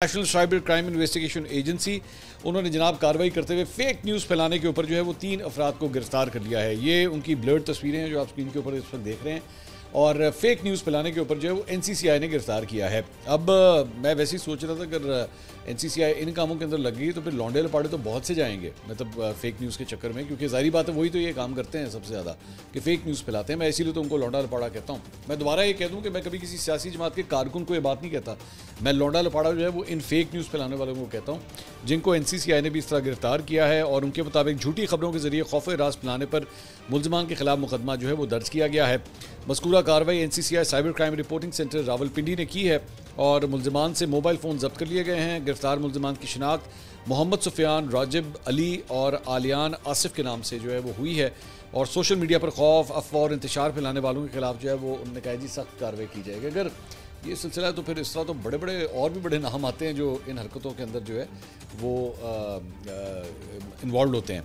National cyber crime investigation agency उन्होंने जनाब कार्रवाई करते हुए फेक न्यूज़ फैलाने के ऊपर जो है वो 3 अफराद को गिरफ्तार कर लिया है। ये उनकी ब्लर्ड तस्वीरें हैं जो आप स्क्रीन के ऊपर इस वक्त देख रहे हैं और फेक न्यूज़ फैलाने के ऊपर जो है वो एनसीसीआई ने गिरफ्तार किया है। अब मैं वैसे ही सोच रहा था अगर एनसीसीआई इन कामों के अंदर लग गई तो फिर लौंडे लपाड़े तो बहुत से जाएंगे, मतलब फेक न्यूज़ के चक्कर में, क्योंकि जाहिर बात है वही तो ये काम करते हैं सबसे ज़्यादा कि फेक न्यूज़ फैलाते हैं। मैं इसीलिए तो उनको लौंडा लपाड़ा कहता हूँ। मैं दोबारा ये कह दूँ कि मैं कभी किसी सियासी जमात के कारकुन को ये बात नहीं कहता, मैं लौंडा लपाड़ा जो है वो इन फेक न्यूज़ फैलाने वालों को कहता हूँ जिनको एनसीसीआई ने भी इस तरह गिरफ्तार किया है। और उनके मुताबिक झूठी खबरों के जरिए खौफ राज फैलाने पर मुलजमान के खिलाफ मुकदमा जो है वो दर्ज किया गया है। मज़कूरा कार्रवाई NCCI cyber crime reporting centre Rawalpindi ने की है और मुलजमान से मोबाइल फ़ोन जब्त कर लिए गए हैं। गिरफ्तार मुलजमान की शिनाख्त मोहम्मद सुफियान, राजिब अली और आलियान आसिफ के नाम से जो है वो हुई है। और सोशल मीडिया पर खौफ, अफवाह और इंतशार फैलाने वालों के खिलाफ जो है वो उन्होंने कहा जी सख्त कार्रवाई की जाएगी। अगर ये सिलसिला है तो फिर इस तरह तो बड़े बड़े और भी बड़े नाम आते हैं जो इन हरकतों के अंदर जो है वो इन्वॉल्व होते हैं।